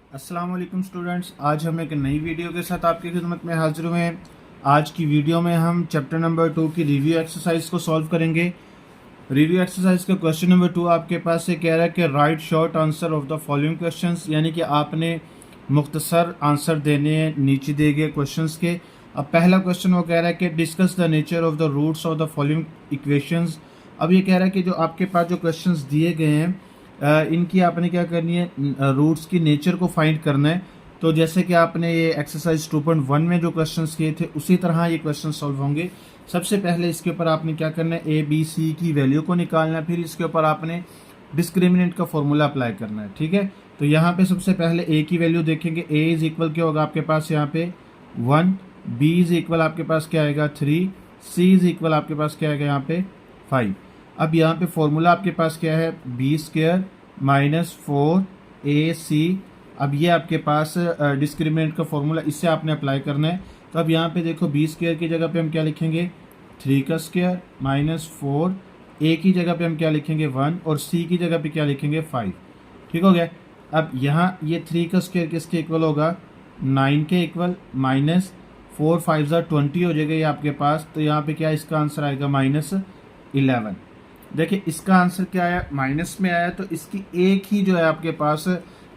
अस्सलाम वालेकुम स्टूडेंट्स, आज हम एक नई वीडियो के साथ आपकी खिदमत में हाजिर हुए हैं। आज की वीडियो में हम चैप्टर नंबर 2 की रिव्यू एक्सरसाइज को सॉल्व करेंगे। रिव्यू एक्सरसाइज का क्वेश्चन नंबर 2 आपके पास से कह रहा है कि right short answer of the following questions, यानी कि आपने मुख्तसर आंसर देने हैं नीचे दिए गए क्वेश्चंस के। अब पहला क्वेश्चन वो कह रहा है कि discuss the nature of the roots of the following equations. अब ये कह रहा है कि जो आपके पास जो क्वेश्चंस दिए गए हैं इनकी आपने क्या करनी है, रूट्स की नेचर को फाइंड करना है। तो जैसे कि आपने ये एक्सरसाइज 2.1 में जो क्वेश्चंस किए थे उसी तरह ये क्वेश्चन सॉल्व होंगे। सबसे पहले इसके ऊपर आपने क्या करना है, ए बी सी की वैल्यू को निकालना है, फिर इसके ऊपर आपने डिस्क्रिमिनेंट का फॉर्मूला अप्लाई करना है। ठीक है, तो यहाँ पे सबसे पहले ए की वैल्यू देखेंगे। ए इज इक्वल क्या होगा आपके पास यहाँ पे 1, बी इज इक्वल आपके पास क्या आएगा 3, सी इज इक्वल आपके पास क्या आएगा यहाँ पे 5। अब यहाँ पे फॉर्मूला आपके पास क्या है, बी स्क्वायर माइनस 4ac। अब ये आपके पास डिस्क्रिमिनेंट का फॉर्मूला, इससे आपने अप्लाई करना है। तो अब यहाँ पे देखो बी स्क्वायर की जगह पे हम क्या लिखेंगे 3 का स्क्वायर माइनस 4, ए की जगह पे हम क्या लिखेंगे 1 और सी की जगह पे क्या लिखेंगे 5। ठीक हो गया। अब यहाँ ये 3 का स्क्वायर किसके इक्वल होगा 9 के इक्वल, माइनस 4 5 20 हो जाएगा ये आपके पास। तो यहाँ पे क्या इसका आंसर आएगा -11। देखिए इसका आंसर क्या आया, माइनस में आया, तो इसकी एक ही जो है आपके पास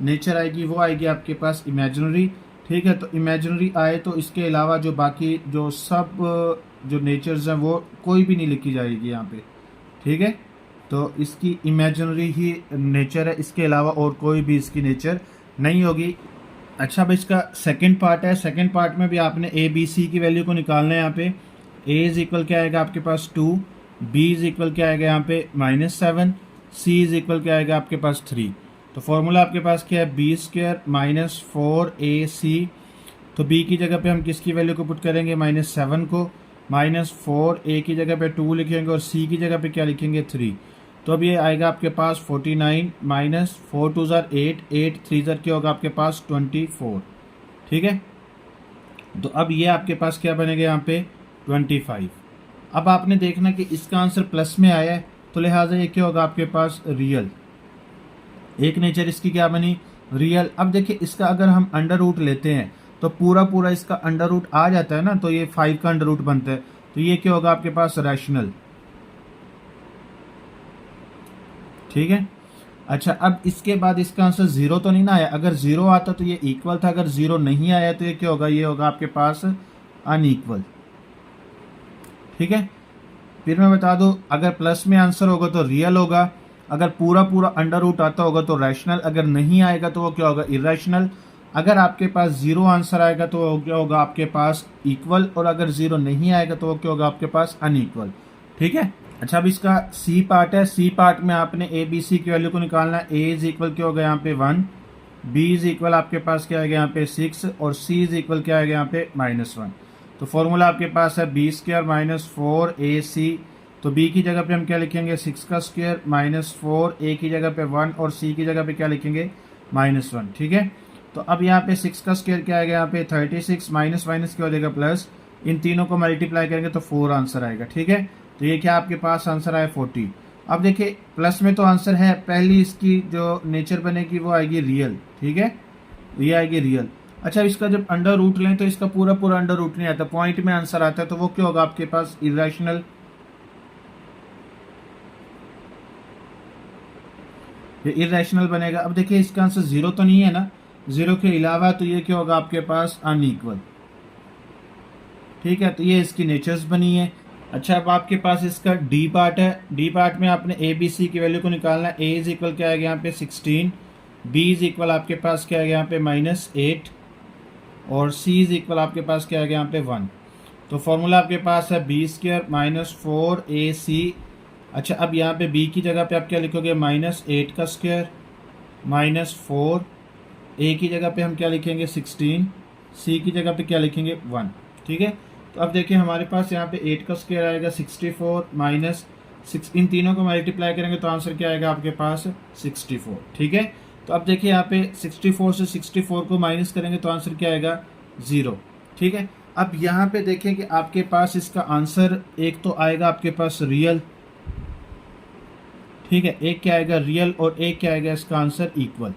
नेचर आएगी वो आएगी आपके पास इमेजिनरी। ठीक है, तो इमेजिनरी आए तो इसके अलावा जो बाकी जो सब जो नेचर्स हैं वो कोई भी नहीं लिखी जाएगी यहाँ पे। ठीक है, तो इसकी इमेजिनरी ही नेचर है, इसके अलावा और कोई भी इसकी नेचर नहीं होगी। अच्छा, अब इसका सेकंड पार्ट है। सेकंड पार्ट में भी आपने ए बी सी की वैल्यू को निकालना है। यहाँ पे ए इज इक्वल क्या आएगा आपके पास 2, बी इज इक्वल क्या आएगा यहाँ पे -7, सी इज इक्वल क्या आएगा आपके पास 3। तो फॉर्मूला आपके पास क्या है बी स्क्वायर माइनस 4ac। तो b की जगह पे हम किसकी वैल्यू को पुट करेंगे -7 को, -4, a की जगह पे 2 लिखेंगे और c की जगह पे क्या लिखेंगे 3। तो अब ये आएगा आपके पास 49 माइनस 4 2 ज़ार 8, 8 3 ज़ार क्या होगा आपके पास 24। ठीक है, तो अब ये आपके पास क्या बनेगा यहाँ पे 25। अब आपने देखना कि इसका आंसर प्लस में आया है, तो लिहाजा ये क्या होगा आपके पास रियल। एक नेचर इसकी क्या बनी रियल। अब देखिए इसका अगर हम अंडर रूट लेते हैं तो पूरा पूरा इसका अंडर रूट आ जाता है ना, तो ये 5 का अंडर रूट बनता है। तो ये क्या होगा आपके पास रैशनल। ठीक है, अच्छा अब इसके बाद इसका आंसर 0 तो नहीं ना आया। अगर 0 आता तो ये इक्वल था, अगर 0 नहीं आया तो ये क्या होगा, ये होगा आपके पास अनइक्वल। ठीक है, फिर मैं बता दूं अगर प्लस में आंसर होगा तो रियल होगा, अगर पूरा पूरा अंडर रूट आता होगा तो रैशनल, अगर नहीं आएगा तो वो क्या होगा इरेशनल। अगर आपके पास 0 आंसर आएगा तो वो क्या होगा आपके पास इक्वल, और अगर 0 नहीं आएगा तो वो क्या होगा आपके पास अनइक्वल। ठीक है, अच्छा अब इसका सी पार्ट है। सी पार्ट में आपने ए बी सी की वैल्यू को निकालना है। ए इज इक्वल क्या होगा यहाँ पे 1, बी इज इक्वल आपके पास क्या आएगा यहाँ पे 6 और सी इज इक्वल क्या आएगा यहाँ पे -1। तो फॉर्मूला आपके पास है बी स्क्वायर माइनस 4ac। तो b की जगह पे हम क्या लिखेंगे 6 का स्क्वायर माइनस 4, a की जगह पे 1 और c की जगह पे क्या लिखेंगे -1। ठीक है, तो अब यहाँ पे 6 का स्क्वायर क्या आएगा यहाँ पे 36, माइनस माइनस क्या हो जाएगा प्लस, इन तीनों को मल्टीप्लाई करेंगे तो 4 आंसर आएगा। ठीक है, तो ये क्या आपके पास आंसर आया 40। अब देखिए प्लस में तो आंसर है, पहली इसकी जो नेचर बनेगी वो आएगी रियल। ठीक है, ये आएगी रियल। अच्छा, इसका जब अंडर रूट लें तो इसका पूरा पूरा अंडर रूट नहीं आता, पॉइंट में आंसर आता है, तो वो क्या होगा आपके पास इरेशनल। ये इरेशनल बनेगा। अब देखिए इसका आंसर 0 तो नहीं है ना, 0 के अलावा, तो ये क्या होगा आपके पास अनइक्वल। ठीक है, तो ये इसकी नेचर्स बनी है। अच्छा, अब आपके पास इसका डी पार्ट है। डी पार्ट में आपने ए बी सी की वैल्यू को निकालना है। ए इज इक्वल क्या आएगा यहाँ पे 16, बी इज इक्वल आपके पास क्या आएगा यहाँ पे -8 और सी इज इक्वल आपके पास क्या आएगा यहाँ पे 1। तो फॉर्मूला आपके पास है बी स्क्वायर माइनस 4ac। अच्छा, अब यहाँ पे b की जगह पे आप क्या लिखोगे -8 का स्क्वायर माइनस 4, a की जगह पे हम क्या लिखेंगे 16, c की जगह पे क्या लिखेंगे 1। ठीक है, तो अब देखिए हमारे पास यहाँ पे 8 का स्क्वायर आएगा 64 माइनस 6, इन तीनों को मल्टीप्लाई करेंगे तो आंसर क्या आएगा आपके पास 64। ठीक है, तो अब देखिए यहाँ पे 64 से 64 को माइनस करेंगे तो आंसर क्या आएगा 0। ठीक है, अब यहाँ पे देखें कि आपके पास इसका आंसर एक तो आएगा आपके पास रियल। ठीक है, एक क्या आएगा रियल और एक क्या आएगा इसका आंसर इक्वल।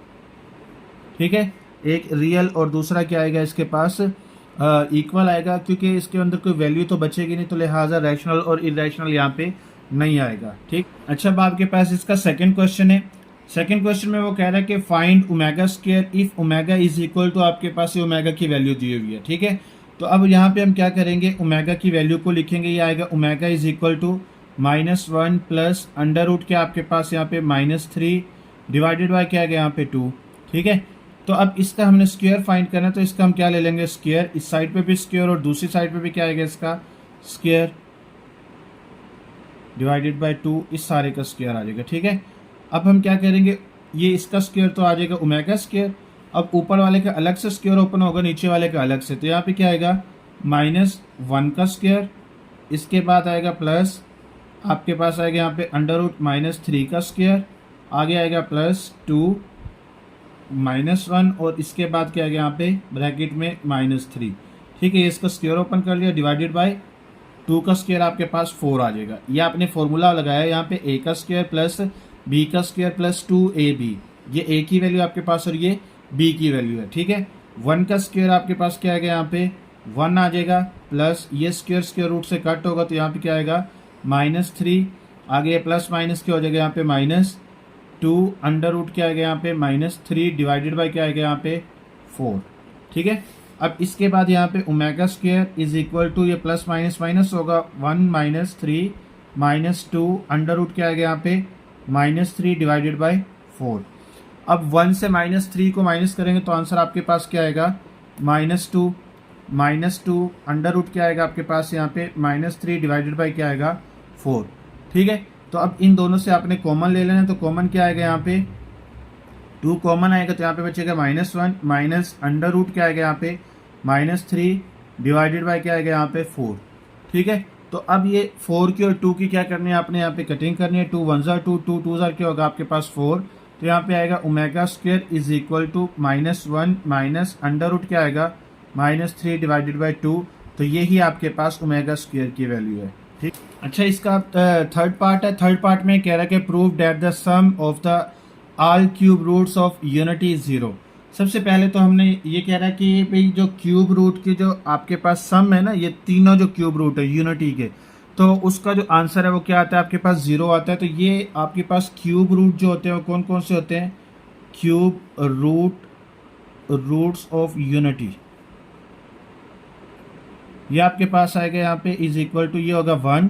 ठीक है, एक रियल और दूसरा क्या आएगा इसके पास इक्वल आएगा, क्योंकि इसके अंदर कोई वैल्यू तो बचेगी नहीं, तो लिहाजा रैशनल और इरेशनल यहाँ पे नहीं आएगा। ठीक, अच्छा अब आपके पास इसका सेकंड क्वेश्चन है। सेकंड क्वेश्चन में वो कह रहा है कि find omega square if omega is equal to, आपके पास ये ओमेगा की वैल्यू दी हुई है। ठीक है, तो अब यहाँ पे हम क्या करेंगे, ओमेगा की वैल्यू को लिखेंगे, ये आएगा omega is equal to -1 plus under root क्या आपके पास यहाँ पे -3 डिवाइडेड बाय क्या आएगा यहाँ पे 2। ठीक है, तो अब इसका हमने स्क्वायर फाइंड करना है, तो इसका हम क्या ले लेंगे स्क्वायर, इस साइड पे भी स्क्वायर और दूसरी साइड पे भी क्या आएगा इसका स्क्वायर डिवाइडेड बाय 2, इस सारे का स्क्वायर आ जाएगा। ठीक है, अब हम क्या करेंगे, ये इसका स्क्वायर तो आ जाएगा ओमेगा स्क्वायर, अब ऊपर वाले का अलग से स्क्वायर ओपन होगा, नीचे वाले का अलग से, तो यहाँ पे क्या आएगा -1 का स्क्वायर, इसके बाद आएगा प्लस आपके पास आएगा यहाँ पे अंडर रूट -3 का स्क्वायर, आगे आएगा +2 -1 और इसके बाद क्या आएगा यहाँ पे ब्रैकेट में -3। ठीक है, ये इसका स्क्वायर ओपन कर लिया, डिवाइडेड बाय 2 का स्क्वायर आपके पास 4 आ जाएगा। ये आपने फॉर्मूला लगाया यहाँ पे a का स्क्वायर प्लस b का स्क्वायर प्लस 2ab, ये a की वैल्यू आपके पास और ये b की वैल्यू है। ठीक है, 1 का स्क्वायर आपके पास क्या आएगा यहाँ पे 1 आ जाएगा, प्लस ये स्क्वायर स्क्वायर रूट से कट होगा तो यहाँ पे क्या आएगा -3, आगे प्लस माइनस क्या हो जाएगा यहाँ पे -2 अंडर रूट क्या आएगा यहाँ पे -3 डिवाइडेड बाय क्या आएगा यहाँ पे 4। ठीक है, अब इसके बाद यहाँ पे omega square is equal to, ये प्लस माइनस माइनस होगा 1 -3 -2 अंडर रूट क्या आएगा यहाँ पे -3 डिवाइडेड बाय 4। अब 1 से -3 को माइनस करेंगे तो आंसर आपके पास क्या आएगा -2 अंडर रूट क्या आएगा आपके पास यहाँ पे -3 डिवाइडेड बाय क्या आएगा 4। ठीक है, तो अब इन दोनों से आपने कॉमन ले लेना है, तो कॉमन क्या आएगा यहाँ पे 2 कॉमन आएगा, तो यहाँ पे बचेगा -1 माइनस अंडर रूट क्या आएगा यहाँ पे -3 डिवाइडेड बाय क्या आएगा यहाँ पे 4। ठीक है, तो अब ये 4 की और 2 की क्या करनी है आपने यहाँ पे कटिंग करनी है, 2 1 2 2 2 क्या होगा आपके पास 4, तो यहाँ पे आएगा omega square is equal to -1 minus under root क्या आएगा -3 डिवाइडेड बाय 2, तो यही आपके पास ओमेगा स्क्वायर की वैल्यू है। ठीक, अच्छा इसका थर्ड पार्ट है। थर्ड पार्ट में कह रहा है कि prove that the sum of the all cube roots of unity is 0। सबसे पहले तो हमने ये कह रहा है कि भाई जो क्यूब रूट की जो आपके पास सम है ना, ये तीनों जो क्यूब रूट है यूनिटी के, तो उसका जो आंसर है वो क्या आता है आपके पास 0 आता है। तो ये आपके पास क्यूब रूट जो होते हैं वो कौन कौन से होते हैं, क्यूब रूट्स ऑफ यूनिटी, ये आपके पास आएगा यहाँ पे इज इक्वल टू, ये होगा 1,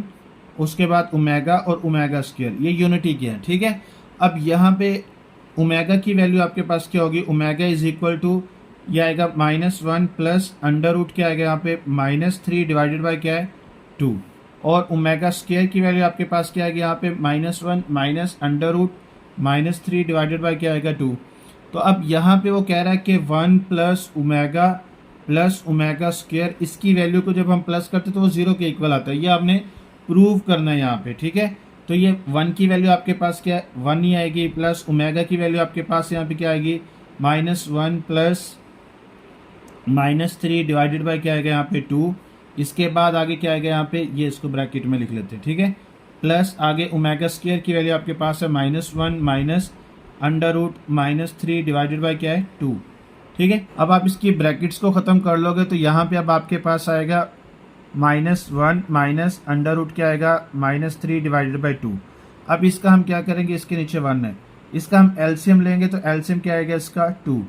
उसके बाद ओमेगा और ओमेगा स्क्वायर, ये यूनिटी के हैं। ठीक है, अब यहाँ पे ओमेगा की वैल्यू आपके पास क्या होगी, ओमेगा इज इक्वल टू ये आएगा -1 प्लस अंडर रूट क्या आएगा यहाँ पे -3 डिवाइडेड बाय क्या है 2, और ओमेगा स्क्वायर की वैल्यू आपके पास क्या आएगी यहाँ पे -1 minus under root -3 divided by क्या आएगा 2। तो अब यहाँ पे वो कह रहा है कि 1 प्लस ओमेगा स्क्वायर, इसकी वैल्यू को जब हम प्लस करते हैं तो वो 0 के इक्वल आता है, ये आपने प्रूव करना है यहाँ पे। ठीक है, तो ये 1 की वैल्यू आपके पास क्या है 1 ही आएगी, प्लस ओमेगा की वैल्यू आपके पास यहाँ पे क्या आएगी -1 प्लस -3 डिवाइडेड बाय क्या आएगा यहाँ पे 2, इसके बाद आगे क्या आएगा यहाँ पे, ये इसको ब्रैकेट में लिख लेते हैं। ठीक है, प्लस आगे ओमेगा स्क्वायर की वैल्यू आपके पास है -1 minus under root -3 divided by क्या है 2। ठीक है, अब आप इसकी ब्रैकेट्स को ख़त्म कर लोगे तो यहाँ पे अब आपके पास आएगा -1 माइनस अंडर रूट क्या आएगा -3 डिवाइडेड बाय 2। अब इसका हम क्या करेंगे, इसके नीचे 1 है, इसका हम एलसीएम लेंगे, तो एलसीएम क्या आएगा इसका 2।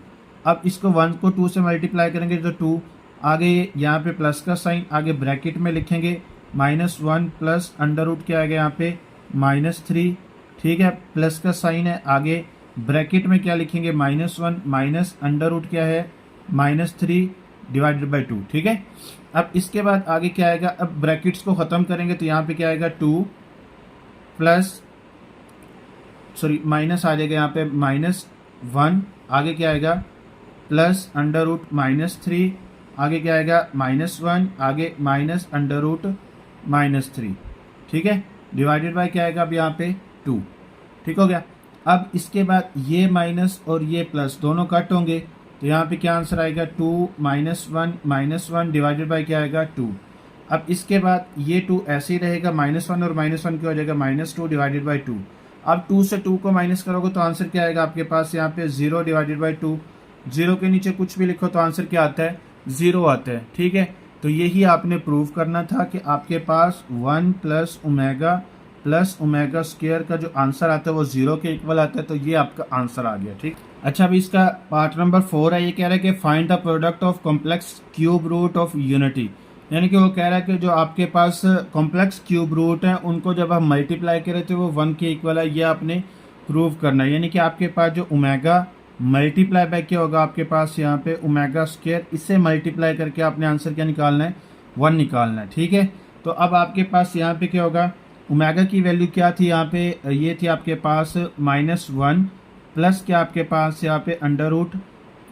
अब इसको 1 को 2 से मल्टीप्लाई करेंगे तो 2, आगे यहाँ पे प्लस का साइन, आगे ब्रैकेट में लिखेंगे -1 प्लस अंडर रूट क्या आएगा यहाँ पे -3। ठीक है, प्लस का साइन है, आगे ब्रैकेट में क्या लिखेंगे -1 माइनस अंडर रूट क्या है -3 डिवाइडेड बाय 2। ठीक है, अब इसके बाद आगे क्या आएगा, अब ब्रैकेट्स को ख़त्म करेंगे तो यहाँ पे क्या आएगा 2 प्लस माइनस आ जाएगा यहाँ पे -1, आगे क्या आएगा प्लस अंडर रूट -3, आगे क्या आएगा -1, आगे माइनस अंडर रूट -3। ठीक है, डिवाइडेड बाय क्या आएगा अब यहाँ पे 2। ठीक हो गया, अब इसके बाद ये माइनस और ये प्लस दोनों कट होंगे, तो यहाँ पे क्या आंसर आएगा 2 -1 डिवाइडेड बाय क्या आएगा 2। अब इसके बाद ये 2 ऐसे ही रहेगा, -1 और -1 क्या हो जाएगा -2 डिवाइडेड बाय 2। अब 2 से 2 को माइनस करोगे तो आंसर क्या आएगा आपके पास यहाँ पे 0 डिवाइडेड बाय 2। जीरो के नीचे कुछ भी लिखो तो आंसर क्या आता है, जीरो आता है। ठीक है, तो यही आपने प्रूव करना था कि आपके पास 1 प्लस ओमेगा स्क्वायर का जो आंसर आता है वो जीरो के इक्वल आता है। तो ये आपका आंसर आ गया। ठीक, अच्छा अभी इसका पार्ट नंबर 4 है। ये कह रहा है कि find the product of complex cube root of unity, यानी कि वो कह रहा है कि जो आपके पास कॉम्प्लेक्स क्यूब रूट है उनको जब हम मल्टीप्लाई करें तो वो 1 के इक्वल है, ये आपने प्रूव करना है। यानी कि आपके पास जो ओमेगा मल्टीप्लाई बाय क्या होगा, आपके पास यहाँ पे ओमेगा स्क्वायर, इससे मल्टीप्लाई करके आपने आंसर क्या निकालना है, 1 निकालना है। ठीक है, तो अब आपके पास यहाँ पे क्या होगा, ओमेगा की वैल्यू क्या थी यहाँ पे, ये थी आपके पास -1 प्लस क्या आपके पास यहाँ पे अंडर रूट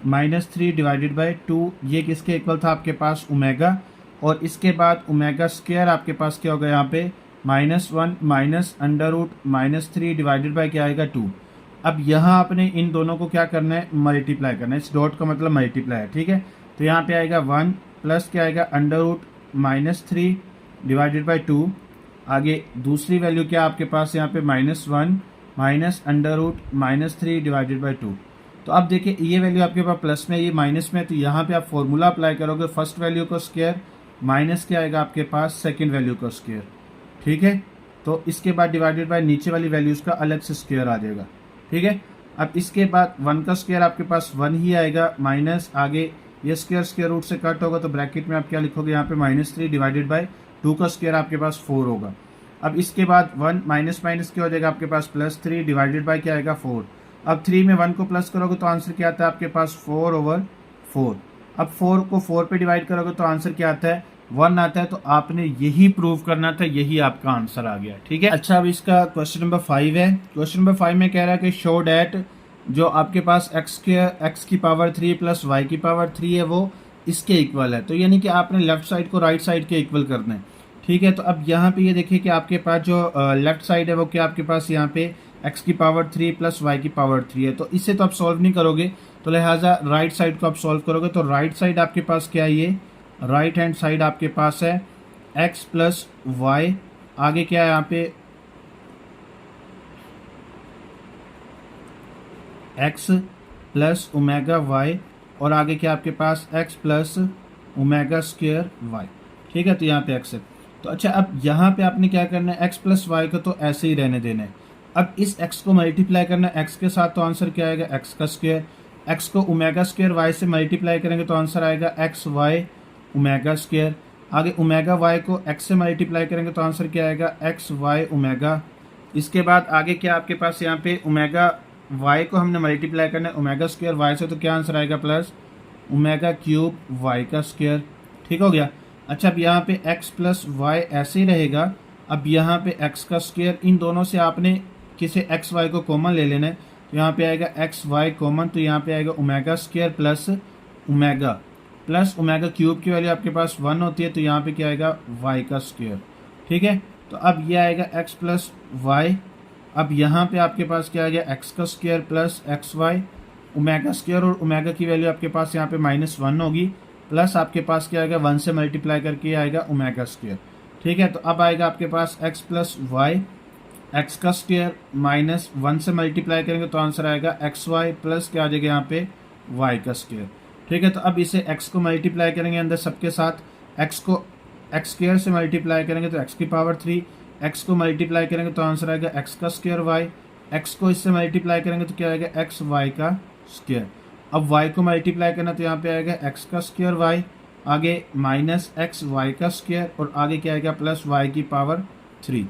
-3 डिवाइडेड बाई 2, ये किसके इक्वल था आपके पास ओमेगा, और इसके बाद ओमेगा स्क्वायर आपके पास क्या होगा यहाँ पे -1 minus under root -3 divided by क्या आएगा 2। अब यहाँ आपने इन दोनों को क्या करना है, मल्टीप्लाई करना है। इस डॉट का मतलब मल्टीप्लाई है। ठीक है, तो यहाँ पे आएगा 1 प्लस क्या आएगा अंडर रूट -3 डिवाइडेड बाई 2। आगे दूसरी वैल्यू क्या आपके पास यहाँ पे -1 minus under root -3 divided by 2। तो अब देखिए ये वैल्यू आपके पास प्लस में, ये माइनस में, तो यहाँ पे आप फॉर्मूला अप्लाई करोगे, फर्स्ट वैल्यू का स्क्वायर माइनस क्या आएगा आपके पास सेकंड वैल्यू का स्क्वायर। ठीक है, तो इसके बाद डिवाइडेड बाय नीचे वाली वैल्यूज का अलग से स्क्वायर आ जाएगा। ठीक है, अब इसके बाद 1 का स्क्वायर आपके पास 1 ही आएगा, माइनस आगे ये स्क्वायर रूट से कट होगा तो ब्रैकेट में आप क्या लिखोगे यहाँ पे -3 डिवाइडेड बाय 2 का स्क्वायर आपके पास 4 होगा। अब इसके बाद 1 माइनस माइनस क्या हो जाएगा आपके पास +3 डिवाइडेड बाय क्या आएगा 4। अब 3 में 1 को प्लस करोगे तो आंसर क्या आता है आपके पास 4/4। अब 4 को 4 पे डिवाइड करोगे तो आंसर क्या आता है 1 आता है। तो आपने यही प्रूव करना था, यही आपका आंसर आ गया। ठीक है, अच्छा अब इसका क्वेश्चन नंबर 5 है। क्वेश्चन नंबर 5 में कह रहा है कि शो डैट जो आपके पास x की पावर 3 प्लस y की पावर 3 है वो इसके इक्वल है। तो यानी कि आपने लेफ्ट साइड को राइट साइड के इक्वल करना है। ठीक है, तो अब यहाँ पे ये देखिए कि आपके पास जो लेफ्ट साइड है वो क्या आपके पास यहाँ पे x की पावर 3 प्लस y की पावर 3 है। तो इससे तो आप सॉल्व नहीं करोगे, तो लिहाजा राइट साइड को आप सॉल्व करोगे। तो राइट साइड आपके पास क्या है, ये राइट हैंड साइड आपके पास है x प्लस वाई, आगे क्या है यहाँ पे x प्लस ओमेगा वाई, और आगे क्या आपके पास x plus omega square y. ठीक है, तो यहाँ पे x है। तो अच्छा अब यहाँ पे आपने क्या करना है, x प्लस वाई को तो ऐसे ही रहने देना है। अब इस x को मल्टीप्लाई करना है x के साथ, तो आंसर क्या आएगा x का स्क्वायर। x को ओमेगा स्क्वायर y से मल्टीप्लाई करेंगे तो आंसर आएगा x वाई ओमेगा स्क्वायर। आगे ओमेगा वाई को x से मल्टीप्लाई करेंगे तो आंसर क्या आएगा x वाई ओमेगा। इसके बाद आगे क्या आपके पास यहाँ पे ओमेगा y को हमने मल्टीप्लाई करना है ओमेगा स्क्वायर y से, तो क्या आंसर आएगा प्लस ओमेगा क्यूब y का स्क्वायर। ठीक हो गया। अच्छा अब यहाँ पे x प्लस वाई ऐसे ही रहेगा। अब यहाँ पे x का स्क्वायर, इन दोनों से आपने किसी x y को कॉमन ले लेना है, तो यहाँ पे आएगा x y कॉमन, तो यहाँ पे आएगा omega square plus omega cube की वैल्यू आपके पास 1 होती है, तो यहाँ पे क्या आएगा y का स्क्वायर। ठीक है, तो अब ये आएगा x प्लस वाई। अब यहाँ पे आपके पास क्या आ गया x का square plus x y, omega square और ओमेगा की वैल्यू आपके पास यहाँ पे -1 होगी, प्लस आपके पास क्या आएगा 1 से मल्टीप्लाई करके आएगा ओमेगा स्क्वायर। ठीक है, तो अब आएगा आपके पास x प्लस वाई, एक्स का स्क्वायर -1 से मल्टीप्लाई करेंगे तो आंसर आएगा एक्स वाई प्लस क्या आ जाएगा यहाँ पे y का स्क्वायर। ठीक है, तो अब इसे x को मल्टीप्लाई करेंगे अंदर सबके साथ, x को x स्क्वायर से मल्टीप्लाई करेंगे तो x की पावर 3, x को मल्टीप्लाई करेंगे तो आंसर आएगा x का स्क्वायर y, x को इससे मल्टीप्लाई करेंगे तो क्या आएगा x y का स्क्वायर। अब y को मल्टीप्लाई करना तो यहाँ पे आएगा x का स्क्वायर y, आगे -x y का स्क्वायर और आगे क्या आएगा प्लस y की पावर 3।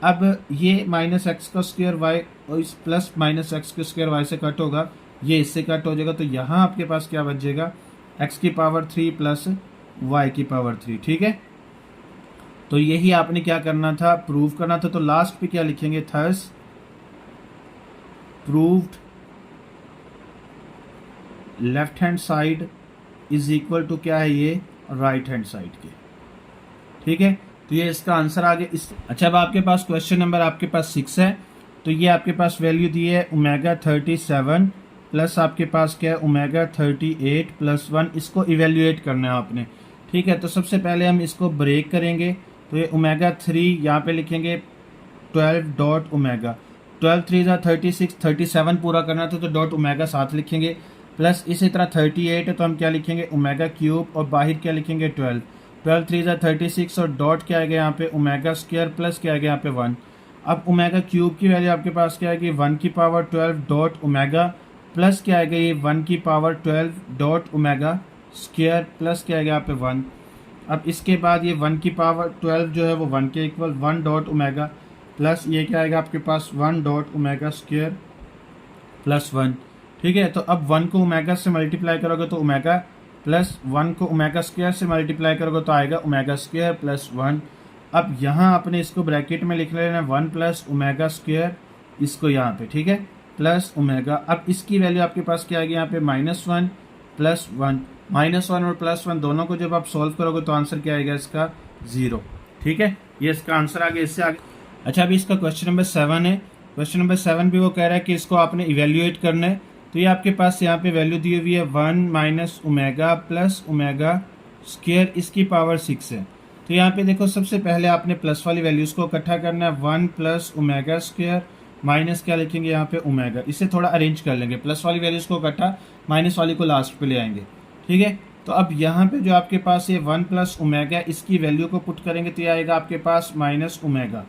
अब ये -x का स्क्वायर y और इस प्लस -x के स्क्वायर y से कट होगा, ये इससे कट हो जाएगा, तो यहाँ आपके पास क्या बच जाएगा x की पावर 3 प्लस y की पावर 3। ठीक है, तो यही आपने क्या करना था, प्रूव करना था। तो लास्ट पे क्या लिखेंगे, thus proved left hand side is equal to क्या है ये राइट हैंड साइड के। ठीक है, तो ये इसका आंसर आ गया। अच्छा अब आपके पास क्वेश्चन नंबर आपके पास 6 है। तो ये आपके पास वैल्यू दी है ओमेगा 37 प्लस आपके पास क्या है ओमेगा 38 प्लस 1, इसको इवेल्युएट करना है आपने। ठीक है, तो सबसे पहले हम इसको ब्रेक करेंगे, तो ये ओमेगा 3 यहाँ पे लिखेंगे 12 डॉट ओमेगा, 12 3 36 37 पूरा करना था तो डॉट ओमेगा साथ लिखेंगे। प्लस इसी तरह 38 है तो हम क्या लिखेंगे ओमेगा क्यूब और बाहर क्या लिखेंगे 12, 12 3 ज़ा 36 और डॉट क्या आएगा यहाँ पे ओमेगा स्क्वायर प्लस क्या आएगा यहाँ पे 1। अब ओमेगा क्यूब की वैल्यू आपके पास क्या आएगी 1 की पावर 12 डॉट ओमेगा प्लस क्या आएगा ये 1 की power 12 dot omega square plus क्या आएगा यहाँ पे 1। अब इसके बाद ये 1 की पावर 12 जो है वो 1 के इक्वल 1 डॉट ओमेगा प्लस ये क्या आएगा आपके पास 1 डॉट ओमेगा स्क्वायर प्लस 1। ठीक है, तो अब 1 को ओमेगा से मल्टीप्लाई करोगे तो ओमेगा प्लस 1 को ओमेगा स्क्वायर से मल्टीप्लाई करोगे तो आएगा ओमेगा स्क्वायर प्लस 1। अब यहाँ आपने इसको ब्रैकेट में लिख लेना 1 प्लस ओमेगा स्क्वायर इसको यहाँ पे, ठीक है, प्लस ओमेगा। अब इसकी वैल्यू आपके पास क्या आएगी यहाँ पे -1 प्लस 1, -1 और प्लस 1 दोनों को जब आप सॉल्व करोगे तो आंसर क्या आएगा इसका 0। ठीक है, ये इसका आंसर आ गया। इससे आगे अच्छा अभी इसका क्वेश्चन नंबर 7 है। क्वेश्चन नंबर 7 भी वो कह रहा है कि इसको आपने इवेल्युएट करना है। तो ये आपके पास यहाँ पे वैल्यू दी हुई है 1 minus omega plus omega square इसकी पावर 6 है। तो यहाँ पे देखो सबसे पहले आपने प्लस वाली वैल्यूज़ को इकट्ठा करना है 1 प्लस ओमेगा स्क्वायर माइनस क्या लिखेंगे यहाँ पे ओमेगा। इसे थोड़ा अरेंज कर लेंगे, प्लस वाली वैल्यूज़ को इकट्ठा माइनस वाली को लास्ट पे ले आएंगे। ठीक है, तो अब यहाँ पे जो आपके पास ये 1 प्लस ओमेगा इसकी वैल्यू को पुट करेंगे तो ये आएगा आपके पास माइनस ओमेगा।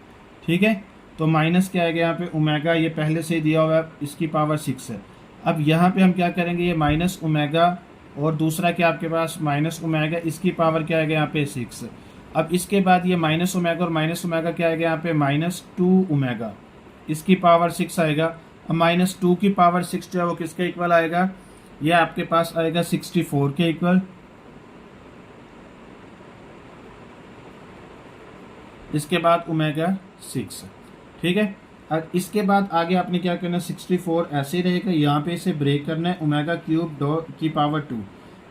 ठीक है, तो माइनस क्या आएगा यहाँ पे ओमेगा, ये पहले से ही दिया हुआ है, इसकी पावर 6 है। अब यहाँ पे हम क्या करेंगे ये माइनस ओमेगा और दूसरा क्या आपके पास माइनस ओमेगा इसकी पावर क्या आएगा यहाँ पे 6। अब इसके बाद ये माइनस ओमेगा और माइनस ओमेगा क्या आएगा यहाँ पे -2 ओमेगा इसकी पावर 6 आएगा। अब -2 की पावर 6 जो है वो किसके इक्वल आएगा, ये आपके पास आएगा 64 के इक्वल। इसके बाद ओमेगा 6। ठीक है, और इसके बाद आगे आपने क्या करना है 64 ऐसे ही रहेगा, यहाँ पे इसे ब्रेक करना है ओमेगा क्यूब की पावर 2।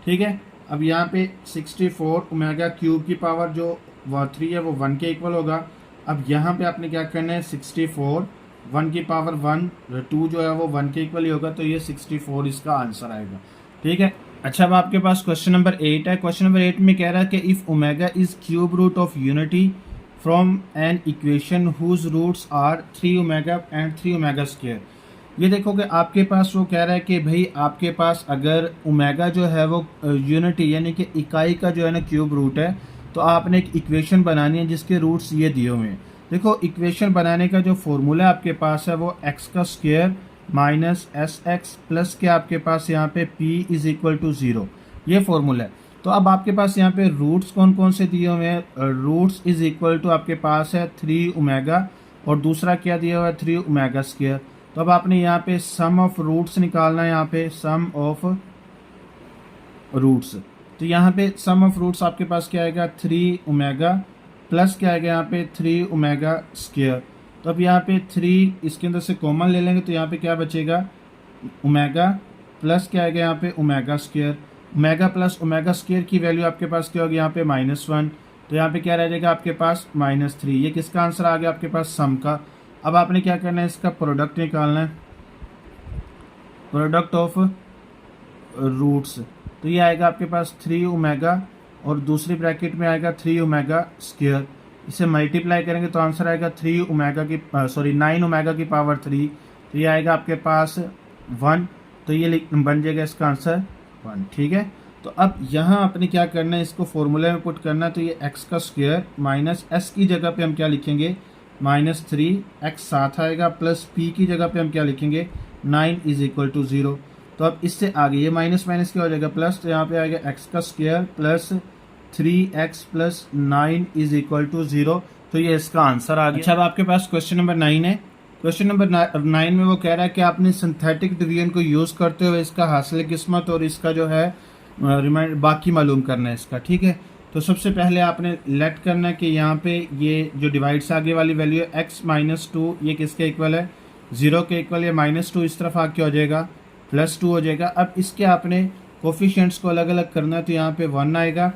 ठीक है, अब यहाँ पे 64 ओमेगा क्यूब की पावर जो 3 है वो 1 के इक्वल होगा। अब यहाँ पे आपने क्या करना है 64 1 की पावर 1 2 जो है वो 1 के इक्वल ही होगा, तो ये 64 इसका आंसर आएगा। ठीक है, अच्छा अब आपके पास क्वेश्चन नंबर 8 है। क्वेश्चन नंबर 8 में कह रहा है कि if omega is cube root of unity from an equation whose roots are 3 omega and 3 omega square. ये देखो कि आपके पास वो कह रहा है कि भाई आपके पास अगर ओमेगा जो है वो यूनिटी यानी कि इकाई का जो है ना क्यूब रूट है, तो आपने एक इक्वेशन बनानी है जिसके रूट्स ये दिए हुए हैं। देखो इक्वेशन बनाने का जो फॉर्मूला आपके पास है वो x का square minus S x plus के आपके पास यहाँ पे p इज इक्वल टू 0, ये फॉर्मूला है। तो अब आपके पास यहाँ पे रूट्स कौन कौन से दिए हुए हैं, रूट्स इज इक्वल टू आपके पास है 3 ओमेगा और दूसरा क्या दिया हुआ है 3 ओमेगा स्क्वायर। तो अब आपने यहाँ पे सम ऑफ रूट्स निकालना है, यहाँ पे सम ऑफ रूट्स। तो यहाँ पे सम ऑफ रूट्स आपके पास क्या आएगा 3 ओमेगा प्लस क्या आएगा यहाँ पे 3 ओमेगा स्क्वायर। तो अब यहाँ पे 3 इसके अंदर से कॉमन ले लेंगे तो यहाँ पे क्या बचेगा ओमेगा प्लस क्या आएगा यहाँ पे omega square. Omega plus omega square की वैल्यू आपके पास क्या होगी यहाँ पे -1, तो यहाँ पे क्या रह जाएगा आपके पास -3। ये किसका आंसर आ गया आपके पास सम का। अब आपने क्या करना है इसका प्रोडक्ट निकालना है, प्रोडक्ट ऑफ रूट्स। तो ये आएगा आपके पास 3 ओमेगा और दूसरी ब्रैकेट में आएगा 3 ओमेगा स्क्वायर। इसे मल्टीप्लाई करेंगे तो आंसर आएगा 9 ओमेगा की पावर 3। तो ये आएगा आपके पास 1, तो ये बन जाएगा इसका आंसर 1। ठीक है, तो अब यहाँ आपने क्या करना है इसको फॉर्मूले में पुट करना है। तो ये x का स्क्वायर माइनस s की जगह पे हम क्या लिखेंगे -3, x साथ आएगा प्लस p की जगह पे हम क्या लिखेंगे 9 इज इक्वल टू 0। तो अब इससे आगे ये माइनस माइनस क्या हो जाएगा प्लस, तो यहाँ पे आएगा x का square plus 3x plus 9 is equal to 0। तो ये इसका आंसर आ गया। अच्छा अब आपके पास क्वेश्चन नंबर 9 है। क्वेश्चन नंबर 9 में वो कह रहा है कि आपने सिंथेटिक डिवीजन को यूज़ करते हुए इसका हासिल किस्मत और इसका जो है बाकी मालूम करना है इसका। ठीक है, तो सबसे पहले आपने लेट करना है कि यहाँ पे ये जो डिवाइड से आगे वाली वैल्यू है x -2 ये किसके इक्वल है 0 के इक्वल। ये -2 इस तरफ आके हो जाएगा +2 हो जाएगा। अब इसके आपने कोफिशिएंट्स को अलग अलग करना है, तो यहाँ पे 1 आएगा।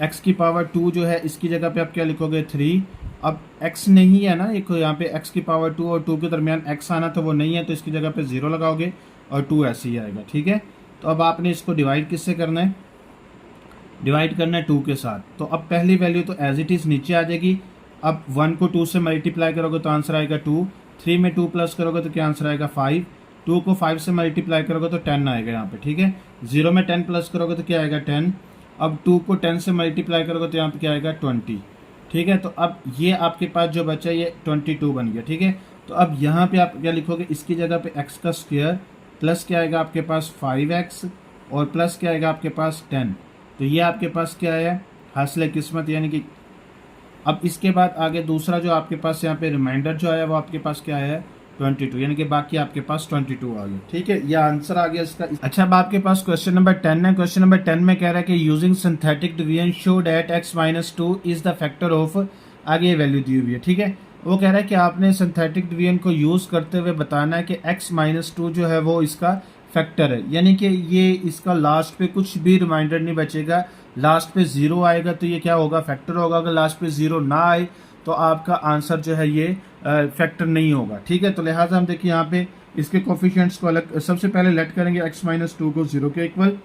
x की पावर 2 जो है इसकी जगह पे आप क्या लिखोगे 3। अब x नहीं है ना, एक यहाँ पे x की पावर 2 और 2 के दरमियान x आना तो वो नहीं है, तो इसकी जगह पे 0 लगाओगे और 2 ऐसे ही आएगा। ठीक है, तो अब आपने इसको डिवाइड किससे करना है, डिवाइड करना है 2 के साथ। तो अब पहली वैल्यू तो एज इट इज़ नीचे आ जाएगी। अब 1 को 2 से मल्टीप्लाई करोगे तो आंसर आएगा 2, 3 में 2 प्लस करोगे तो क्या आंसर आएगा 5। 2 को 5 से मल्टीप्लाई करोगे तो 10 आएगा यहाँ पे, ठीक है। 0 में 10 प्लस करोगे तो क्या आएगा 10। अब 2 को 10 से मल्टीप्लाई करोगे तो यहाँ पे क्या आएगा 20, ठीक है। तो अब ये आपके पास जो बचा ये 22 बन गया, ठीक है। तो अब यहाँ पे आप क्या लिखोगे, इसकी जगह पे x का स्क्वायर प्लस क्या आएगा आपके पास 5x और प्लस क्या आएगा आपके पास 10। तो ये आपके पास क्या है, हासिल किस्मत, यानी कि अब इसके बाद आगे दूसरा जो आपके पास यहाँ पे रिमाइंडर जो आया वो आपके पास क्या है 22, यानी कि बाकी आपके पास 22 आ गया, ठीक है। यह आंसर आ गया इसका। अच्छा, अब आपके पास क्वेश्चन नंबर 10 है। क्वेश्चन नंबर 10 में कह रहा है कि using synthetic division show that x-2 is the factor of, आगे ये वैल्यू दी हुई है, ठीक है। वो कह रहा है कि आपने सिंथेटिक डिवीजन को यूज करते हुए बताना है कि x-2 जो है वो इसका फैक्टर है, यानी कि ये इसका लास्ट पे कुछ भी रिमाइंडर नहीं बचेगा, लास्ट पे 0 आएगा तो ये क्या होगा, फैक्टर होगा। अगर लास्ट पे 0 ना आए तो आपका आंसर जो है ये फैक्टर नहीं होगा, ठीक है। तो लिहाजा हम देखिए यहाँ पे इसके कोफिशिएंट्स को अलग, सबसे पहले लेट करेंगे x-2 को 0 के इक्वल,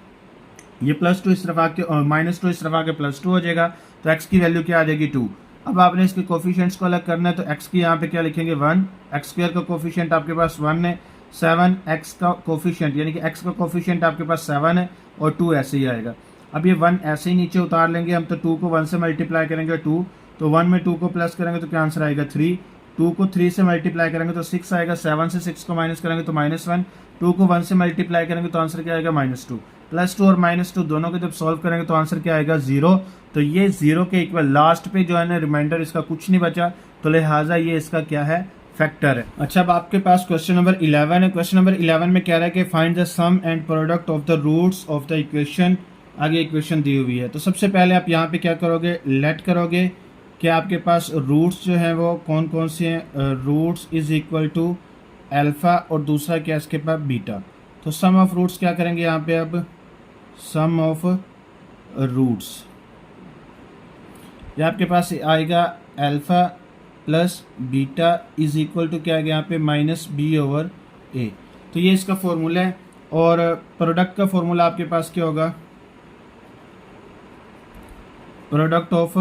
ये +2 इस तरफ आके और -2 इस तरफ आके +2 हो जाएगा, तो x की वैल्यू क्या आ जाएगी 2। अब आपने इसके कोफिशिएंट्स को अलग करना है, तो x की यहाँ पे क्या लिखेंगे 1, x² का कोफिशिएंट आपके पास 1 है, 7 x का कोफिशिएंट, यानी कि x का कोफिशिएंट आपके पास 7 है और 2 ऐसे ही आएगा। अब ये 1 ऐसे ही नीचे उतार लेंगे हम, तो 2 को 1 से मल्टीप्लाई करेंगे 2, तो 1 में 2 को प्लस करेंगे तो क्या आंसर आएगा 3, 2 को 3 से मल्टीप्लाई करेंगे तो 6 आएगा, 7 से 6 को माइनस करेंगे तो -1, 2 को 1 से मल्टीप्लाई करेंगे तो आंसर क्या आएगा -2, +2 और -2 दोनों को जब सॉल्व करेंगे तो आंसर क्या आएगा 0। तो ये 0 के इक्वल लास्ट पे जो है ना रिमाइंडर इसका कुछ नहीं बचा, तो लिहाजा ये इसका क्या है फैक्टर है। अच्छा, अब आपके पास क्वेश्चन नंबर 11 है। क्वेश्चन नंबर 11 में कह रहा है कि find the sum and product of the roots of the equation, आगे इक्वेशन दी हुई है। तो सबसे पहले आप यहाँ पे क्या करोगे, लेट करोगे कि आपके पास रूट्स जो है वो कौन कौन से हैं, roots is equal to alpha और दूसरा क्या इसके पास बीटा। तो सम ऑफ रूट्स क्या करेंगे यहाँ पे, अब सम ऑफ रूट्स ये आपके पास आएगा alpha plus beta is equal to क्या आएगा यहाँ पे -b/a। तो ये इसका फॉर्मूला है, और प्रोडक्ट का फॉर्मूला आपके पास क्या होगा, प्रोडक्ट ऑफ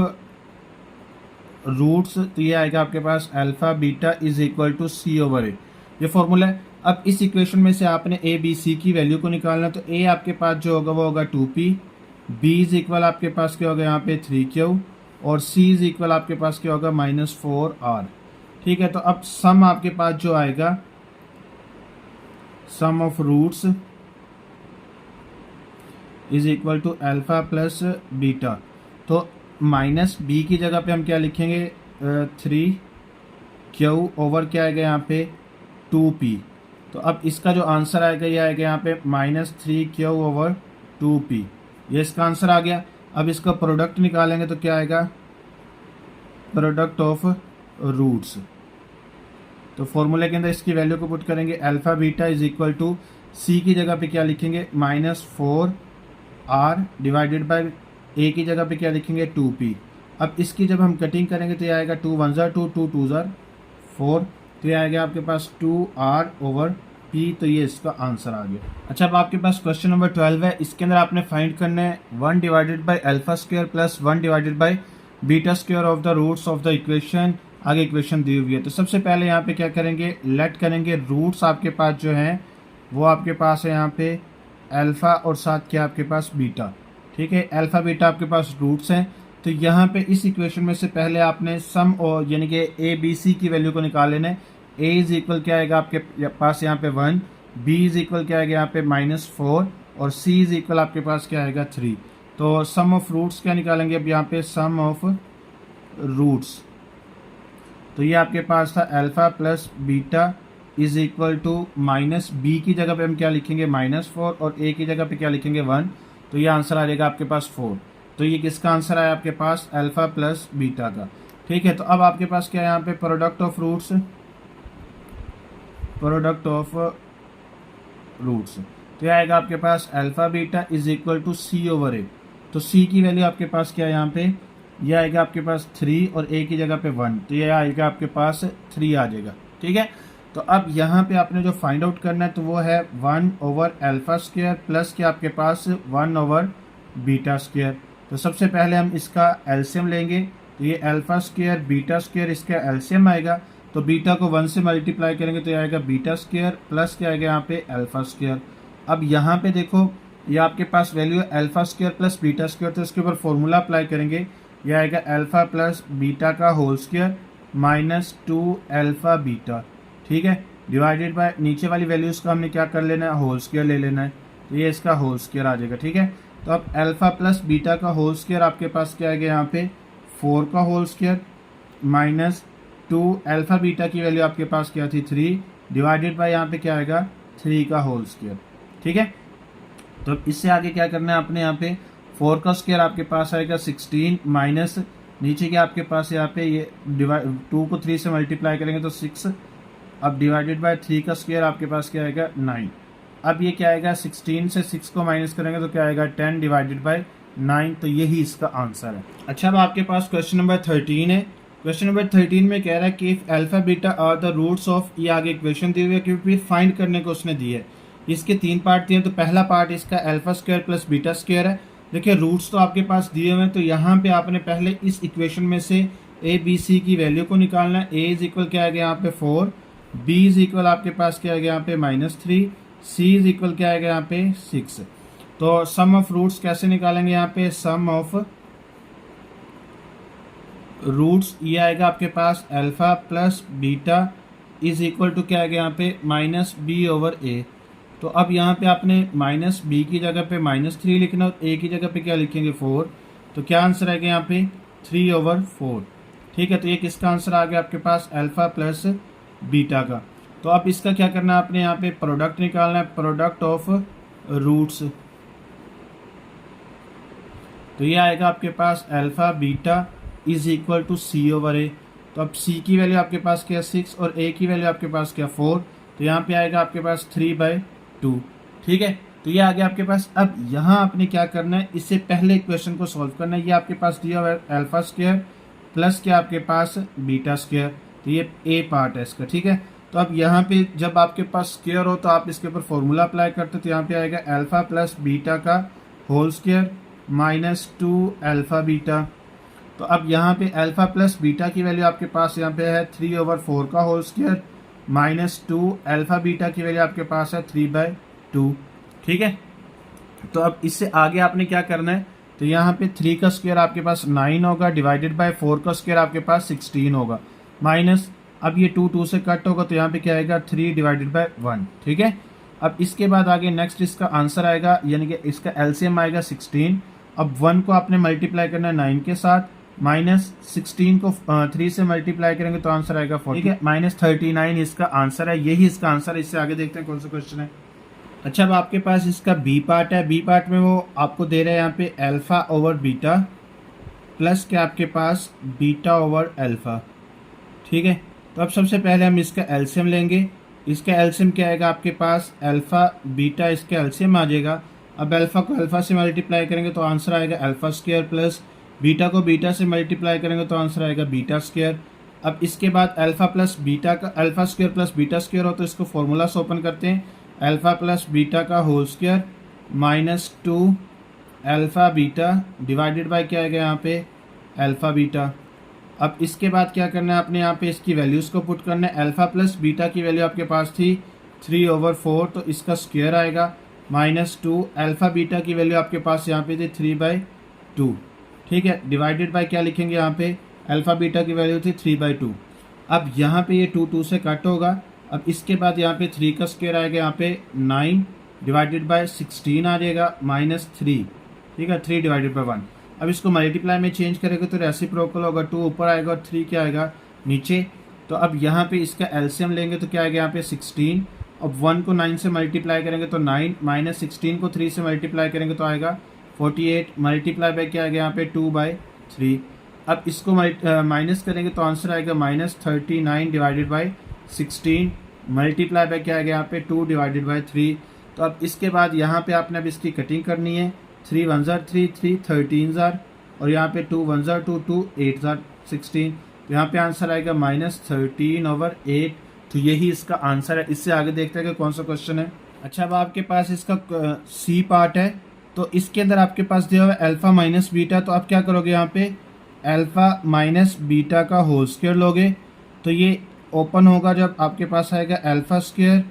रूट्स, तो ये आएगा आपके पास alpha beta is equal to c/a, ये फॉर्मूला है। अब इस इक्वेशन में से आपने a b c की वैल्यू को निकालना, तो a आपके पास जो होगा वो होगा 2p, b इज इक्वल आपके पास क्या होगा यहाँ पे 3q, और c इज इक्वल आपके पास क्या होगा -4r, ठीक है। तो अब सम आपके पास जो आएगा, sum of roots is equal to alpha plus beta, तो -b की जगह पे हम क्या लिखेंगे 3q ओवर क्या आएगा यहाँ पे 2p। तो अब इसका जो आंसर आएगा ये आएगा यहाँ पे -3q ओवर 2p, ये इसका आंसर आ गया। अब इसका प्रोडक्ट निकालेंगे तो क्या आएगा, प्रोडक्ट ऑफ रूट्स, तो फॉर्मूले के अंदर इसकी वैल्यू को पुट करेंगे, alpha beta is equal to c की जगह पे क्या लिखेंगे -4r डिवाइडेड बाय a की जगह पे क्या लिखेंगे 2p। अब इसकी जब हम कटिंग करेंगे तो ये आएगा 2 1 ज़ा 2 2 2 ज़ा 4, तो ये आएगा आपके पास 2r ओवर p, तो ये इसका आंसर आ गया। अच्छा, अब आपके पास क्वेश्चन नंबर 12 है। इसके अंदर आपने फाइंड करना है 1 divided by alpha square plus 1 divided by beta square of the roots of the equation, आगे इक्वेशन दी हुई है। तो सबसे पहले यहाँ पे क्या करेंगे, लेट करेंगे रूट्स आपके पास जो हैं वो आपके पास है यहाँ पे अल्फा और साथ क्या आपके पास बीटा, ठीक है। अल्फा बीटा आपके पास रूट्स हैं, तो यहाँ पे इस इक्वेशन में से पहले आपने सम और यानी कि ए बी सी की वैल्यू को निकाल लेना है। ए इज इक्वल क्या आएगा आपके पास यहाँ पे 1, बी इज इक्वल क्या आएगा यहाँ पे -4 और सी इज इक्वल आपके पास क्या आएगा 3। तो सम ऑफ रूट्स क्या निकालेंगे अब यहाँ पे, सम ऑफ रूट्स, तो ये आपके पास था alpha plus beta is equal to -b की जगह पे हम क्या लिखेंगे -4 और a की जगह पे क्या लिखेंगे 1, तो ये आंसर आ जाएगा आपके पास 4। तो ये किसका आंसर आया आपके पास, अल्फा प्लस बीटा का, ठीक है। तो अब आपके पास क्या है यहाँ पे, product of roots, product of roots, तो ये आएगा आपके पास alpha beta is equal to c/a। तो c की वैल्यू आपके पास क्या है यहाँ पे, ये आएगा आपके पास 3 और a की जगह पे 1, तो ये आएगा आपके पास 3 आ जाएगा, ठीक है। तो अब यहाँ पे आपने जो फाइंड आउट करना है तो वो है 1 ओवर अल्फा स्क्वायर प्लस क्या आपके पास 1 ओवर बीटा स्क्वायर। तो सबसे पहले हम इसका एलसीएम लेंगे, तो ये अल्फा स्क्वायर बीटा स्क्वायर इसका एलसीएम आएगा, तो तो बीटा को 1 से मल्टीप्लाई करेंगे तो ये आएगा बीटा स्क्वायर प्लस क्या आएगा यहाँ पे अल्फा स्क्वायर। अब यहाँ पे देखो ये आपके पास वैल्यू है alpha square plus beta square, तो इसके ऊपर फॉर्मूला अप्लाई करेंगे, ये आएगा अल्फा प्लस बीटा का whole square minus 2 alpha beta, ठीक है, डिवाइडेड बाय नीचे वाली वैल्यूज़ का हमने क्या कर लेना है, होल स्क्वायर ले लेना है, तो ये इसका होल स्क्वायर आ जाएगा, ठीक है। तो अब अल्फा प्लस बीटा का होल स्क्वायर आपके पास क्या आएगा यहाँ पे 4 का whole square minus 2 alpha beta की वैल्यू आपके पास क्या थी 3 डिवाइडेड बाय यहाँ पे क्या आएगा 3 का होल स्क्वायर, ठीक है। तो इससे आगे क्या करना है आपने, यहाँ पे 4 का स्क्वायर आपके पास आएगा 16 माइनस नीचे क्या आपके पास यहाँ पे ये 2 को 3 से मल्टीप्लाई करेंगे तो 6, अब डिवाइडेड बाय 3 का स्क्वायर आपके पास क्या आएगा 9। अब ये क्या आएगा 16 से 6 को माइनस करेंगे तो क्या आएगा 10 डिवाइडेड बाय 9, तो यही इसका आंसर है। अच्छा, अब आपके पास क्वेश्चन नंबर 13 है। क्वेश्चन नंबर 13 में कह रहा है कि if alpha beta are the roots of, ये आगे इक्वेशन दी हुई है क्योंकि फाइंड करने को उसने दी है। इसके 3 पार्ट दिए, तो पहला पार्ट इसका alpha square plus beta square है। देखिए रूट्स तो आपके पास दिए हुए हैं, तो यहाँ पे आपने पहले इस इक्वेशन में से ए बी सी की वैल्यू को निकालना है। ए इज इक्वल क्या आएगा यहाँ पे 4, बी इज इक्वल आपके पास क्या आएगा यहाँ पे -3, सी इज इक्वल क्या आएगा यहाँ पे 6। तो सम ऑफ रूट्स कैसे निकालेंगे, यहाँ पे सम ऑफ रूट्स ये आएगा आपके पास alpha plus beta is equal to क्या आएगा यहाँ पे -b/a। तो अब यहाँ पे आपने -b की जगह पे -3 लिखना और a की जगह पे क्या लिखेंगे 4, तो क्या आंसर आएगा यहाँ पे 3/4, ठीक है। तो ये किसका आंसर आ गया आपके पास अल्फा प्लस बीटा का। तो अब इसका क्या करना है आपने यहाँ पे प्रोडक्ट निकालना है, प्रोडक्ट ऑफ रूट्स, तो ये आएगा आपके पास alpha beta is equal to c/a। तो अब c की वैल्यू आपके पास क्या 6 और a की वैल्यू आपके पास क्या 4, तो यहाँ पे आएगा आपके पास 3/2, ठीक है। तो ये आ गया आपके पास। अब यहाँ आपने क्या करना है, इससे पहले इक्वेशन को सॉल्व करना है। ये आपके पास दिया हुआ है अल्फा स्क्वायर प्लस क्या आपके पास बीटा स्क्वायर, तो ये ए पार्ट है इसका, ठीक है। तो अब यहाँ पे जब आपके पास स्क्वायर हो तो आप इसके ऊपर फॉर्मूला अप्लाई करते, तो यहाँ पे आएगा अल्फा प्लस बीटा का होल स्क्वायर -2 अल्फा बीटा। तो अब यहाँ पे अल्फा प्लस बीटा की वैल्यू आपके पास यहाँ पे है 3/4 का होल स्क्वायर -2 अल्फा बीटा की वैल्यू आपके पास है 3/2, ठीक है। तो अब इससे आगे आपने क्या करना है, तो यहाँ पे 3 का स्क्वायर आपके पास 9 होगा डिवाइडेड बाय 4 का स्क्वायर आपके पास 16 होगा माइनस, अब ये 2 से कट होगा तो यहाँ पे क्या आएगा 3 डिवाइडेड बाय 1, ठीक है। अब इसके बाद आगे नेक्स्ट इसका आंसर आएगा, यानी कि इसका एलसीएम आएगा 16। अब 1 को आपने मल्टीप्लाई करना है 9 के साथ, -16 को 3 से मल्टीप्लाई करेंगे तो आंसर आएगा 40, ठीक है, -39 इसका आंसर है। यही इसका आंसर है। इससे आगे देखते हैं कौन सा क्वेश्चन है। अच्छा, अब आपके पास इसका बी पार्ट है। बी पार्ट में वो आपको दे रहे हैं यहाँ पे अल्फा ओवर बीटा प्लस क्या आपके पास बीटा ओवर अल्फा, ठीक है। तो अब सबसे पहले हम इसका एलसीएम लेंगे। इसका एलसीएम क्या आएगा आपके पास अल्फा बीटा, इसका एलसीएम आ जाएगा। अब अल्फा को अल्फा से मल्टीप्लाई करेंगे तो आंसर आएगा अल्फा स्क्वायर प्लस बीटा को बीटा से मल्टीप्लाई करेंगे तो आंसर आएगा बीटा स्क्वायर। अब इसके बाद अल्फा प्लस बीटा का alpha square plus beta square हो तो इसको फॉर्मूला से ओपन करते हैं, अल्फा प्लस बीटा का whole square -2 alpha beta divided by क्या आएगा यहाँ पे अल्फा बीटा। अब इसके बाद क्या करना है आपने यहाँ पे इसकी वैल्यूज़ को पुट करना है। अल्फा प्लस बीटा की वैल्यू आपके पास थी 3/4, तो इसका स्क्वायर आएगा -2 अल्फा बीटा की वैल्यू आपके पास यहाँ पे थी 3/2, ठीक है, डिवाइडेड बाय क्या लिखेंगे यहाँ पे अल्फा बीटा की वैल्यू थी 3/2। अब यहाँ पे ये 2 से कट होगा। अब इसके बाद यहाँ पे 3 का स्क्वायर आएगा यहाँ पे 9 डिवाइडेड बाय 16 आ जाएगा -3, ठीक है, 3 डिवाइडेड बाय 1। अब इसको मल्टीप्लाई में चेंज करेंगे तो रेसिप्रोकल होगा, 2 ऊपर आएगा और 3 क्या आएगा नीचे। तो अब यहाँ पे इसका एलसीएम लेंगे तो क्या आएगा यहाँ पे 16। अब 1 को 9 से मल्टीप्लाई करेंगे तो 9 -16 को 3 से मल्टीप्लाई करेंगे तो आएगा 48 मल्टीप्लाई बाय क्या आएगा यहाँ पे 2/3। अब इसको माइनस करेंगे तो आंसर आएगा -39 डिवाइडेड बाय 16 मल्टीप्लाई बाय क्या आएगा यहाँ पे 2 डिवाइडेड बाय 3। तो अब इसके बाद यहाँ पे आपने अब इसकी कटिंग करनी है, 3 1 3 3 13 और यहाँ पे 2 1 2 2 8 16, तो यहाँ पे आंसर आएगा -13/8। तो यही इसका आंसर है। इससे आगे देखते हैं कि कौन सा क्वेश्चन है। अच्छा, अब आपके पास इसका सी पार्ट है। तो इसके अंदर आपके पास दिया हुआ है अल्फा माइनस बीटा, तो आप क्या करोगे यहाँ पे अल्फा माइनस बीटा का होल स्क्वायर लोगे, तो ये ओपन होगा जब आपके पास आएगा अल्फा स्क्वायर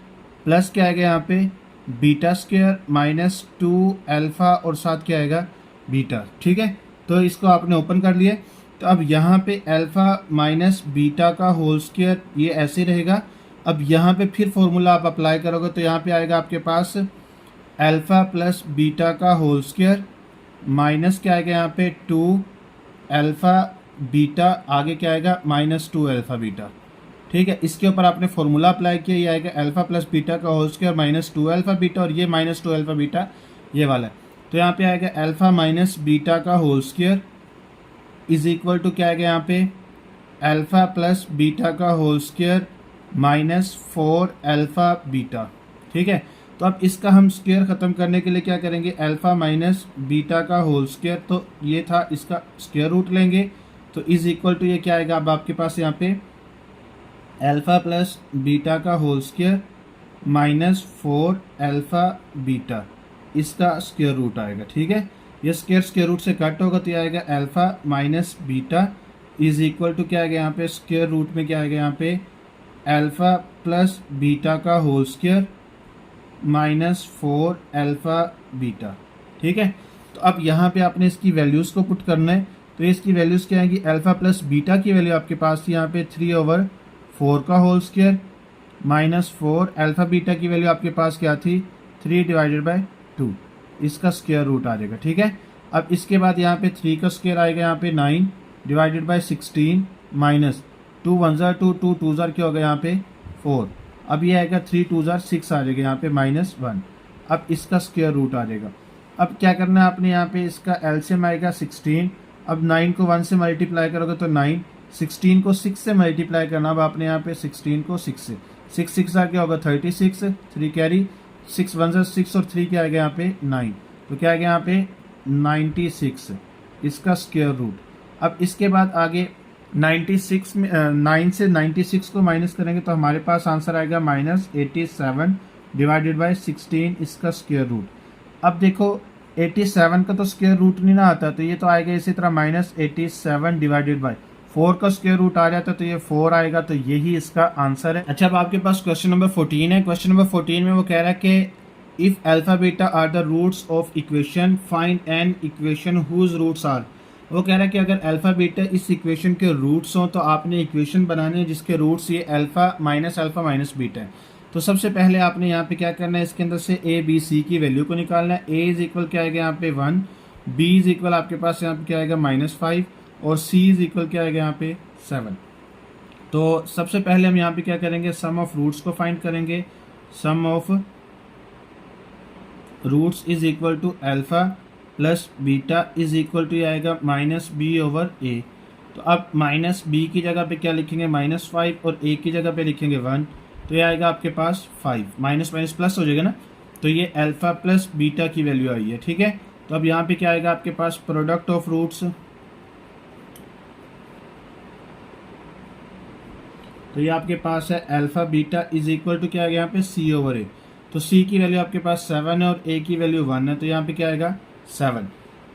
प्लस क्या आएगा यहाँ पे बीटा स्क्वायर माइनस 2 अल्फा और साथ क्या आएगा बीटा। ठीक है, तो इसको आपने ओपन कर लिया। तो अब यहाँ पे अल्फा माइनस बीटा का होल स्क्वायर ये ऐसे रहेगा। अब यहाँ पे फिर फॉर्मूला आप अप्लाई करोगे तो यहाँ पे आएगा आपके पास अल्फा प्लस बीटा का होल स्क्वायर माइनस क्या आएगा यहाँ पे 2 अल्फा बीटा, आगे क्या आएगा माइनस 2 अल्फा बीटा। ठीक है, इसके ऊपर आपने फॉर्मूला अप्लाई किया, ये आएगा अल्फा प्लस बीटा का whole square minus 2 alpha beta, और ये माइनस 2 अल्फा बीटा ये वाला है। तो यहाँ पे आएगा अल्फा माइनस बीटा का whole square is equal to क्या आएगा यहाँ पे अल्फा प्लस बीटा का whole square minus 4 alpha beta. ठीक है, तो अब इसका हम स्क्वायर ख़त्म करने के लिए क्या करेंगे, अल्फा माइनस बीटा का होल स्क्वायर, तो ये था, इसका स्क्वायर रूट लेंगे तो इज इक्वल टू ये क्या आएगा अब आपके पास यहाँ पे अल्फा प्लस बीटा का whole square minus 4 alpha beta, इसका स्क्वायर रूट आएगा। ठीक है, ये स्क्वायर रूट से कट होगा तो ये आएगा alpha minus beta is equal to क्या आएगा यहाँ पे स्क्वायर रूट में क्या आएगा यहाँ पे अल्फा प्लस बीटा का whole square minus 4 alpha beta. ठीक है, तो अब यहाँ पे आपने इसकी वैल्यूज़ को पुट करना है। तो इसकी वैल्यूज़ क्या आएगी, अल्फा प्लस बीटा की वैल्यू आपके पास थी यहाँ पे 3/4 का whole square minus 4 alpha beta की वैल्यू आपके पास क्या थी 3/2, इसका स्क्वायर रूट आ जाएगा। ठीक है, अब इसके बाद यहाँ पे 3 का स्क्वायर आएगा यहाँ पे 9/16 माइनस 2 1 जार 2 2 2 जार क्या होगा यहाँ पे 4, अब ये आएगा 3 2 जार 6 आ जाएगा यहाँ पे -1, अब इसका स्क्वायर रूट आ जाएगा। अब क्या करना है आपने यहाँ पे इसका एलसीएम आएगा 16, अब 9 को 1 से मल्टीप्लाई करोगे तो 9, 16 को 6 से मल्टीप्लाई करना, अब आपने यहाँ पे 16 को 6 से 6 6 जार क्या होगा 36, 3 कैरी 6 1 जार 6 और 3 क्या आएगा यहाँ पे 9, तो क्या आएगा यहाँ पे 96, इसका स्क्वायर रूट। अब इसके बाद आगे 96 में 9 से 96 को माइनस करेंगे तो हमारे पास आंसर आएगा -87/16, इसका स्क्वायर रूट। अब देखो 87 का तो स्क्वायर रूट नहीं ना आता, तो ये तो आएगा इसी तरह -87/4 का स्क्वायर रूट आ जाता है तो ये 4 आएगा, तो यही इसका आंसर है। अच्छा, अब आपके पास क्वेश्चन नंबर 14 है। क्वेश्चन नंबर 14 में वो कह रहा है कि if alpha beta are the roots of equation find an equation whose roots are. वो कह रहा है कि अगर अल्फा बीटा इस इक्वेशन के रूट्स हों तो आपने इक्वेशन बनाने हैं जिसके रूट्स ये अल्फा माइनस बीटा है। तो सबसे पहले आपने यहाँ पे क्या करना है, इसके अंदर से ए बी सी की वैल्यू को निकालना है। ए इज इक्वल क्या आएगा यहाँ पे 1, बी इज इक्वल आपके पास यहाँ पे क्या आएगा -5 और सी इज इक्वल क्या आएगा यहाँ पे 7। तो सबसे पहले हम यहाँ पे क्या करेंगे, सम ऑफ रूट्स को फाइंड करेंगे। Sum of roots is equal to alpha plus beta is equal to आएगा -b/a। तो अब -b की जगह पे क्या लिखेंगे -5 और a की जगह पे लिखेंगे 1, तो ये आएगा आपके पास 5, माइनस माइनस प्लस हो जाएगा ना, तो ये अल्फा प्लस बीटा की वैल्यू आई है। ठीक है, तो अब यहाँ पे क्या आएगा आपके पास प्रोडक्ट ऑफ रूट्स, तो ये आपके पास है alpha beta is equal to क्या आएगा यहाँ पे c/a। तो c की वैल्यू आपके पास 7 है और a की वैल्यू 1 है, तो यहाँ पे क्या आएगा 7।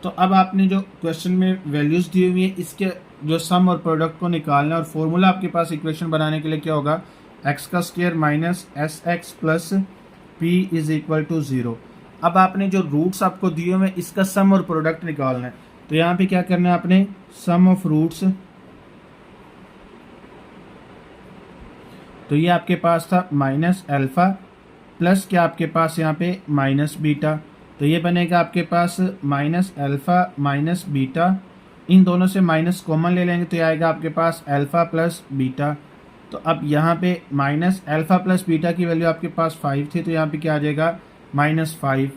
तो अब आपने जो क्वेश्चन में वैल्यूज दी हुई है इसके जो सम और प्रोडक्ट को निकालना है, और फॉर्मूला आपके पास इक्वेशन बनाने के लिए क्या होगा, x का square minus sx plus p is equal to 0। अब आपने जो रूट्स आपको दिए हुए इसका सम और प्रोडक्ट निकालना है, तो यहाँ पे क्या करना है आपने सम ऑफ रूट्स, तो ये आपके पास था माइनस अल्फा प्लस क्या आपके पास यहाँ पे माइनस बीटा, तो ये बनेगा आपके पास माइनस अल्फा माइनस बीटा, इन दोनों से माइनस कॉमन ले लेंगे तो ये आएगा आपके पास अल्फा प्लस बीटा। तो अब यहाँ पे माइनस अल्फा प्लस बीटा की वैल्यू आपके पास 5 थी, तो यहाँ पे क्या आ जाएगा -5।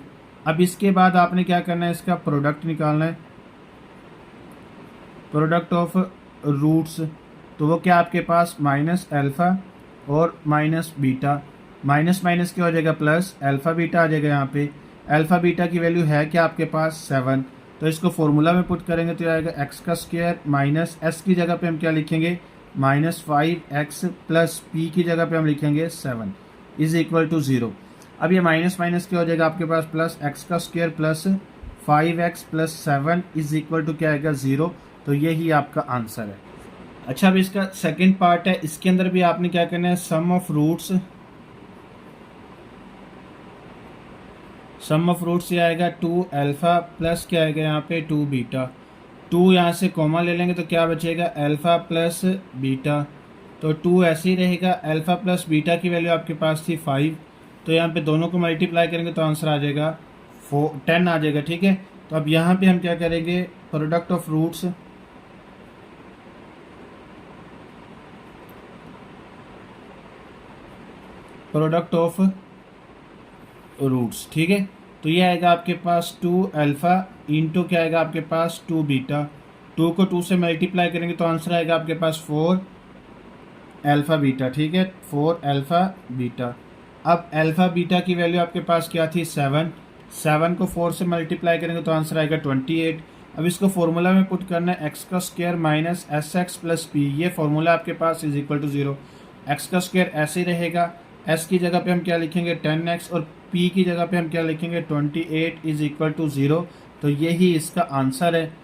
अब इसके बाद आपने क्या करना है, इसका प्रोडक्ट निकालना है, प्रोडक्ट ऑफ रूट्स, तो वो क्या आपके पास माइनस अल्फा और माइनस बीटा, माइनस माइनस क्या हो जाएगा प्लस अल्फा बीटा आ जाएगा। यहाँ पे अल्फा बीटा की वैल्यू है क्या आपके पास 7, तो इसको फॉर्मूला में पुट करेंगे तो आएगा x का स्क्वायर माइनस s की जगह पे हम क्या लिखेंगे -5x प्लस p की जगह पे हम लिखेंगे 7 इज इक्वल टू 0। अब ये माइनस माइनस क्या हो जाएगा आपके पास प्लस x का square plus 5x plus 7 is equal to क्या आएगा 0, तो यही आपका आंसर है। अच्छा, अब इसका सेकंड पार्ट है, इसके अंदर भी आपने क्या करना है, सम ऑफ रूट्स ये आएगा 2 अल्फ़ा प्लस क्या आएगा यहाँ पे 2 बीटा। 2 यहाँ से कॉमा ले लेंगे तो क्या बचेगा, अल्फ़ा प्लस बीटा। तो 2 ऐसे ही रहेगा। अल्फ़ा प्लस बीटा की वैल्यू आपके पास थी 5, तो यहाँ पे दोनों को मल्टीप्लाई करेंगे तो आंसर आ जाएगा 10 आ जाएगा। ठीक है, तो अब यहाँ पे हम क्या करेंगे, प्रोडक्ट ऑफ रूट्स, ठीक है। तो ये आएगा आपके पास 2 अल्फ़ा इंटू क्या आएगा आपके पास 2 बीटा। 2 को 2 से मल्टीप्लाई करेंगे तो आंसर आएगा आपके पास 4 अल्फ़ा बीटा। ठीक है, 4 अल्फ़ा बीटा। अब अल्फ़ा बीटा की वैल्यू आपके पास क्या थी, 7। 7 को 4 से मल्टीप्लाई करेंगे तो आंसर आएगा 28। अब इसको फॉर्मूला में पुट करना है, एक्स का square minus S x plus P. ये फॉर्मूला आपके पास इज इक्वल टू 0। एक्स का स्क्वायर ऐसे ही रहेगा, एस की जगह पे हम क्या लिखेंगे 10x, और p की जगह पे हम क्या लिखेंगे 28 इज इक्वल टू 0। तो यही इसका आंसर है।